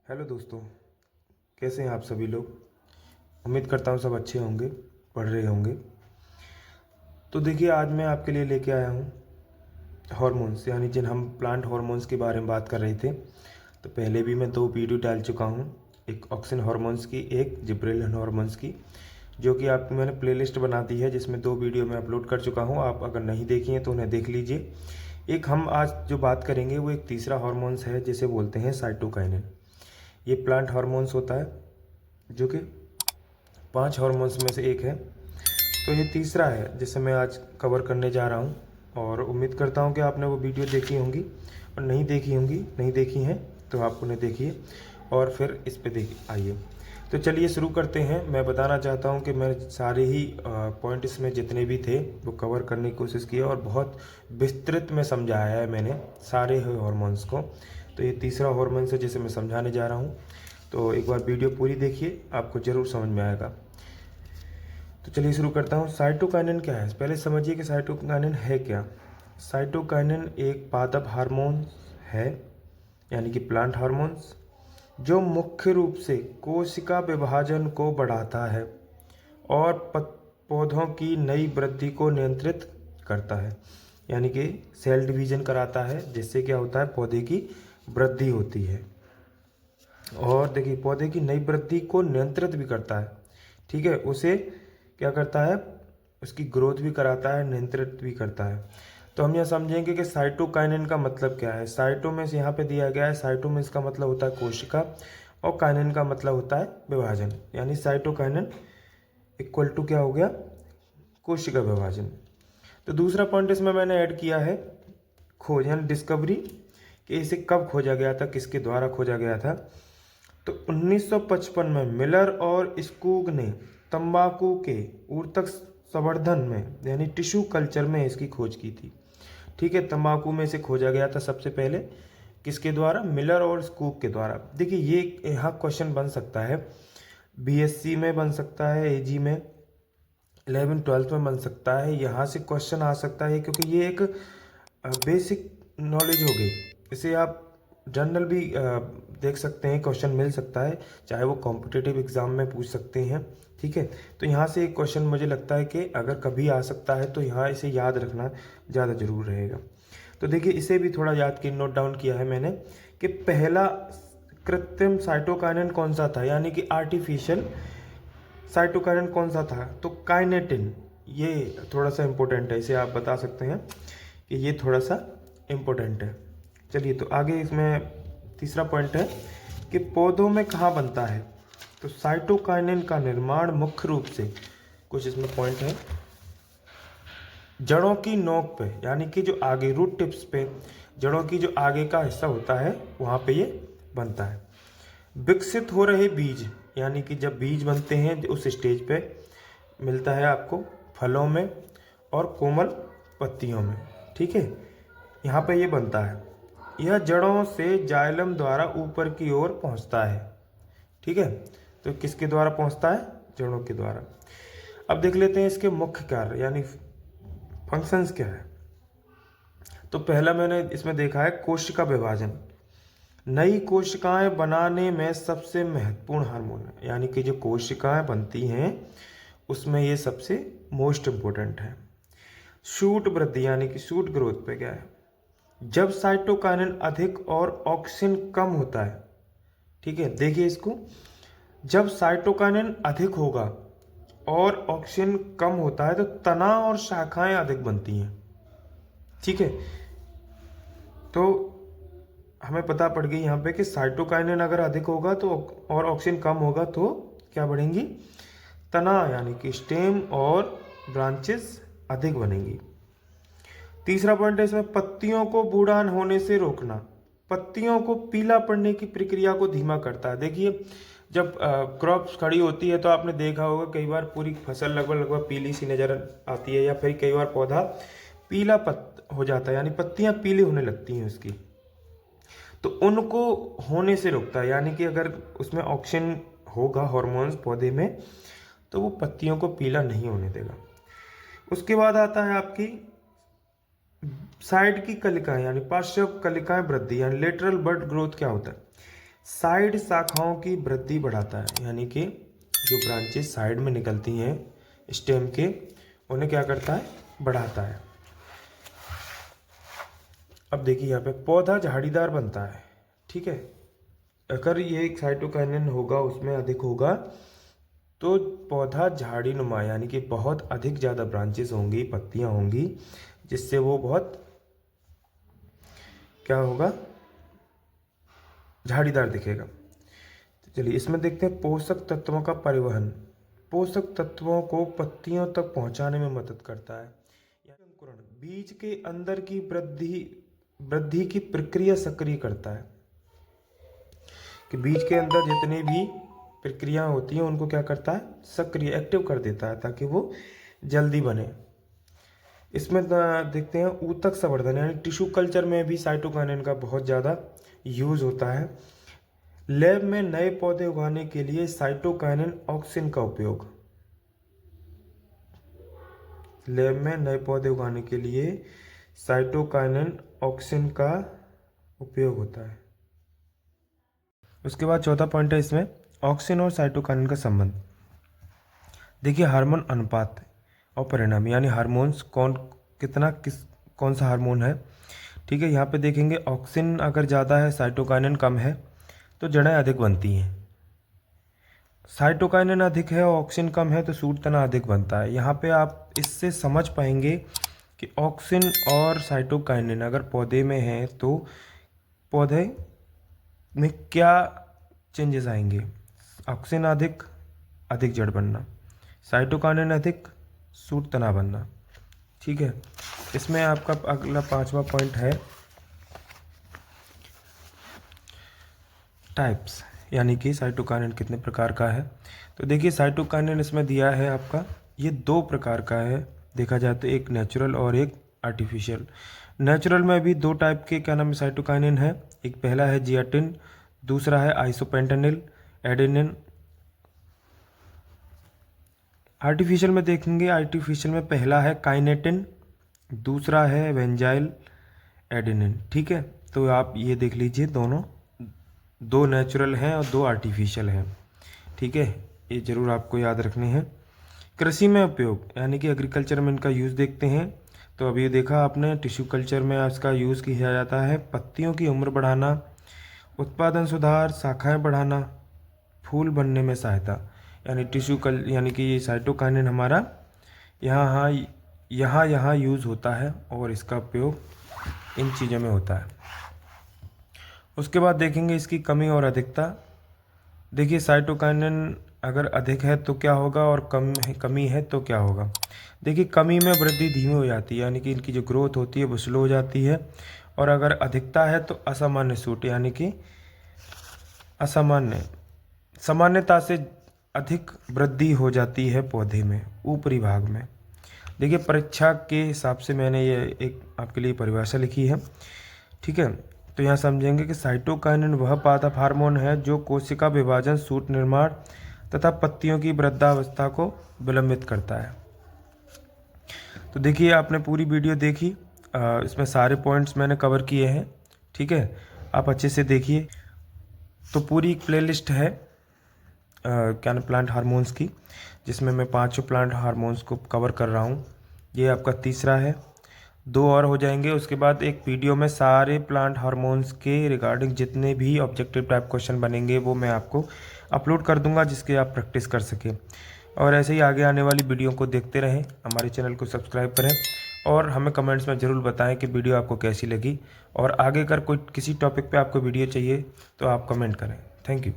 Hello दोस्तों, कैसे हैं आप सभी लोग। उम्मीद करता हूँ सब अच्छे होंगे, पढ़ रहे होंगे। तो देखिए, आज मैं आपके लिए लेके आया हूँ हार्मोन्स, यानी जिन हम प्लांट हार्मोन्स के बारे में बात कर रहे थे। तो पहले भी मैं 2 वीडियो डाल चुका हूँ, एक ऑक्सिन हार्मोन्स की, एक जिब्रेलिन हार्मोन्स की, जो कि आपकी मैंने प्लेलिस्ट बना दी है, जिसमें 2 वीडियो मैं अपलोड कर चुका हूँ। आप अगर नहीं देखी हैं तो उन्हें देख लीजिए। एक हम आज जो बात करेंगे वो एक तीसरा हार्मोन्स है, जिसे बोलते हैं साइटोकाइनिन। ये प्लांट हार्मोन्स होता है जो कि 5 हार्मोन्स में से एक है। तो ये तीसरा है जिसे मैं आज कवर करने जा रहा हूँ, और उम्मीद करता हूँ कि आपने वो वीडियो देखी होंगी, और नहीं देखी हैं तो आप उन्हें देखिए और फिर इस पे आइए। तो चलिए शुरू करते हैं। मैं बताना चाहता हूँ कि मैं सारे ही पॉइंट इसमें जितने भी थे वो कवर करने की कोशिश की है, और बहुत विस्तृत में समझाया है मैंने सारे हार्मोन्स को। तो ये तीसरा हार्मोन है जिसे मैं समझाने जा रहा हूँ। तो एक बार वीडियो पूरी देखिए, आपको ज़रूर समझ में आएगा। तो चलिए शुरू करता हूँ। साइटोकाइनिन क्या है, पहले समझिए कि साइटोकाइनिन है क्या। साइटोकाइनिन एक पादप हार्मोन है, यानी कि प्लांट हार्मोन्स, जो मुख्य रूप से कोशिका विभाजन को बढ़ाता है और पौधों की नई वृद्धि को नियंत्रित करता है। यानी कि सेल डिवीजन कराता है, जिससे क्या होता है, पौधे की वृद्धि होती है। और देखिए, पौधे की नई वृद्धि को नियंत्रित भी करता है। ठीक है, उसे क्या करता है, उसकी ग्रोथ भी कराता है, नियंत्रित भी करता है। तो हम यह समझेंगे कि साइटोकाइनिन का मतलब क्या है। साइटो में से यहाँ पे दिया गया है, साइटो में इसका मतलब होता है कोशिका, और काइनिन का मतलब होता है विभाजन। यानी साइटोकाइनिन इक्वल टू क्या हो गया, कोशिका विभाजन। तो दूसरा पॉइंट इसमें मैंने ऐड किया है खोज, यानी डिस्कवरी, कि इसे कब खोजा गया था, किसके द्वारा खोजा गया था। तो 1955 में मिलर और स्कूग ने तंबाकू के ऊतक संवर्धन में, यानी टिश्यू कल्चर में इसकी खोज की थी। ठीक है, तंबाकू में इसे खोजा गया था सबसे पहले, किसके द्वारा, मिलर और स्कूग के द्वारा। देखिए, ये यहाँ क्वेश्चन बन सकता है, बीएससी में बन सकता है, एजी में, 11वीं 12वीं में बन सकता है। यहाँ से क्वेश्चन आ सकता है, क्योंकि ये एक बेसिक नॉलेज हो गई। इसे आप जनरल भी देख सकते हैं, क्वेश्चन मिल सकता है, चाहे वो कॉम्पिटिटिव एग्जाम में पूछ सकते हैं। ठीक है, तो यहाँ से एक क्वेश्चन मुझे लगता है कि अगर कभी आ सकता है तो यहाँ इसे याद रखना ज़्यादा जरूर रहेगा। तो देखिए, इसे भी थोड़ा याद की नोट डाउन किया है मैंने, कि पहला कृत्रिम साइटोकाइनिन कौन सा था, यानी कि आर्टिफिशियल साइटोकाइनिन कौन सा था। तो काइनेटिन, ये थोड़ा सा इम्पोर्टेंट है, इसे आप बता सकते हैं कि ये थोड़ा सा इम्पोर्टेंट है। चलिए, तो आगे इसमें तीसरा पॉइंट है कि पौधों में कहाँ बनता है। तो साइटोकाइनिन का निर्माण मुख्य रूप से, कुछ इसमें पॉइंट है, जड़ों की नोक पे, यानी कि जो आगे रूट टिप्स पे, जड़ों की जो आगे का हिस्सा होता है वहाँ पे ये बनता है। विकसित हो रहे बीज, यानी कि जब बीज बनते हैं उस स्टेज पे मिलता है आपको फलों में और कोमल पत्तियों में। ठीक है, यहाँ पे ये बनता है। यह जड़ों से जाइलम द्वारा ऊपर की ओर पहुँचता है। ठीक है, तो किसके द्वारा पहुँचता है, जड़ों के द्वारा। अब देख लेते हैं इसके मुख्य कार्य, यानी फंक्शंस क्या है। तो पहला मैंने इसमें देखा है कोशिका विभाजन। नई कोशिकाएं बनाने में सबसे महत्वपूर्ण हार्मोन है, यानी कि जो कोशिकाएं बनती हैं उसमें ये सबसे मोस्ट इम्पोर्टेंट है। शूट वृद्धि, यानी कि शूट ग्रोथ पे क्या है, जब साइटोकाइनिन अधिक और ऑक्सिन कम होता है। ठीक है, देखिए इसको, जब साइटोकाइनिन अधिक होगा और ऑक्सिन कम होता है तो तना और शाखाएं अधिक बनती हैं। ठीक है, तो हमें पता पड़ गई यहाँ पे कि साइटोकाइनिन अगर अधिक होगा तो, और ऑक्सीजन कम होगा तो क्या बढ़ेंगी, तना, यानी कि स्टेम और ब्रांचेस अधिक बनेंगी। तीसरा पॉइंट है इसमें पत्तियों को बूढ़ा होने से रोकना। पत्तियों को पीला पड़ने की प्रक्रिया को धीमा करता है। देखिए, जब क्रॉप्स खड़ी होती है तो आपने देखा होगा कई बार पूरी फसल लगभग पीली सी नजर आती है, या फिर कई बार पौधा पीला हो जाता है, यानी पत्तियां पीली होने लगती हैं उसकी। तो उनको होने से रोकता है, यानी कि अगर उसमें ऑक्सीजन होगा हार्मोन्स पौधे में तो वो पत्तियों को पीला नहीं होने देगा। उसके बाद आता है आपकी साइड की कलिकाएं, यानी पार्श्व कलिकाएं वृद्धि, यानी लेटरल बड ग्रोथ। क्या होता है, साइड शाखाओं की वृद्धि बढ़ाता है, यानी कि जो ब्रांचेस साइड में निकलती हैं स्टेम के, उन्हें क्या करता है, बढ़ाता है। अब देखिए यहाँ पे पौधा झाड़ीदार बनता है, ठीक है। अगर ये एक साइटोकाइनिन होगा, उसमें अधिक होगा, तो पौधा झाड़ी नुमा, यानी कि बहुत अधिक ज़्यादा ब्रांचेस होंगी, पत्तियां होंगी, जिससे वो बहुत क्या होगा, झाड़ीदार दिखेगा। तो चलिए इसमें देखते हैं पोषक तत्वों का परिवहन। पोषक तत्वों को पत्तियों तक पहुंचाने में मदद करता है। अंकुरण बीज के अंदर की वृद्धि की प्रक्रिया सक्रिय करता है, कि बीज के अंदर जितनी भी प्रक्रिया होती हैं उनको क्या करता है, सक्रिय, एक्टिव कर देता है, ताकि वो जल्दी बने। इसमें देखते हैं ऊतक संवर्धन, यानी टिश्यू कल्चर में भी साइटोकाइनिन का बहुत ज़्यादा यूज होता है। लैब में नए पौधे उगाने के लिए साइटोकाइनिन ऑक्सिन का उपयोग, लैब में नए पौधे उगाने के लिए साइटोकाइनिन ऑक्सिन का उपयोग होता है। उसके बाद चौथा पॉइंट है इसमें ऑक्सिन और साइटोकाइनिन का संबंध। देखिए हार्मोन अनुपात और परिणाम, यानी हार्मोन्स कौन सा हार्मोन है, ठीक है। यहाँ पे देखेंगे ऑक्सिन अगर ज़्यादा है, साइटोकाइनिन कम है, तो जड़ें अधिक बनती हैं। साइटोकाइनिन अधिक है और ऑक्सिन कम है, तो सूट तना अधिक बनता है। यहाँ पे आप इससे समझ पाएंगे कि ऑक्सिन और साइटोकाइनिन अगर पौधे में है तो पौधे में क्या चेंजेस आएंगे। ऑक्सिन अधिक जड़ बनना, साइटोकाइनिन अधिक सूट तना बनना, ठीक है। इसमें आपका अगला 5वां पॉइंट है टाइप्स, यानी कि साइटोकाइनिन कितने प्रकार का है। तो देखिए साइटोकाइनिन इसमें दिया है आपका, ये 2 प्रकार का है देखा जाए तो, एक नेचुरल और एक आर्टिफिशियल। नेचुरल में भी 2 टाइप के क्या नाम है साइटोकाइनिन है, एक पहला है जियाटिन, दूसरा है आइसोपेंटेनिल एडेनिन। आर्टिफिशियल में देखेंगे, आर्टिफिशियल में पहला है काइनेटिन, दूसरा है वेंजाइल एडेनिन, ठीक है। तो आप ये देख लीजिए, दोनों 2 नेचुरल हैं और 2 आर्टिफिशियल हैं, ठीक है। ये जरूर आपको याद रखने हैं। कृषि में उपयोग, यानी कि एग्रीकल्चर में इनका यूज़ देखते हैं। तो अभी देखा आपने टिश्यू कल्चर में इसका यूज़ किया जाता है पत्तियों की उम्र बढ़ाना, उत्पादन सुधार, शाखाएं बढ़ाना, फूल बनने में सहायता, यानी यानी कि ये साइटोकाइनिन हमारा यहाँ यूज़ होता है और इसका उपयोग इन चीज़ों में होता है। उसके बाद देखेंगे इसकी कमी और अधिकता। देखिए साइटोकाइनिन अगर अधिक है तो क्या होगा और कमी है तो क्या होगा। देखिए कमी में वृद्धि धीमी हो जाती है, यानी कि इनकी जो ग्रोथ होती है वो स्लो हो जाती है। और अगर अधिकता है तो असामान्य सूट, यानी कि सामान्यता से अधिक वृद्धि हो जाती है पौधे में ऊपरी भाग में। देखिए परीक्षा के हिसाब से मैंने ये एक आपके लिए परिभाषा लिखी है, ठीक है। तो यहाँ समझेंगे कि साइटोकाइनिन वह पादप हार्मोन है जो कोशिका विभाजन, सूट निर्माण तथा पत्तियों की वृद्धावस्था को विलंबित करता है। तो देखिए आपने पूरी वीडियो देखी, इसमें सारे पॉइंट्स मैंने कवर किए हैं, ठीक है। आप अच्छे से देखिए। तो पूरी एक प्लेलिस्ट है प्लांट हार्मोन्स की, जिसमें मैं 5 प्लांट हार्मोन्स को कवर कर रहा हूँ। ये आपका तीसरा है, 2 और हो जाएंगे। उसके बाद एक वीडियो में सारे प्लांट हार्मोन्स के रिगार्डिंग जितने भी ऑब्जेक्टिव टाइप क्वेश्चन बनेंगे वो मैं आपको अपलोड कर दूंगा, जिसके आप प्रैक्टिस कर सकें। और ऐसे ही आगे आने वाली वीडियो को देखते रहें, हमारे चैनल को सब्सक्राइब करें और हमें कमेंट्स में ज़रूर बताएं कि वीडियो आपको कैसी लगी। और आगे अगर किसी टॉपिक पे आपको वीडियो चाहिए तो आप कमेंट करें। Thank you.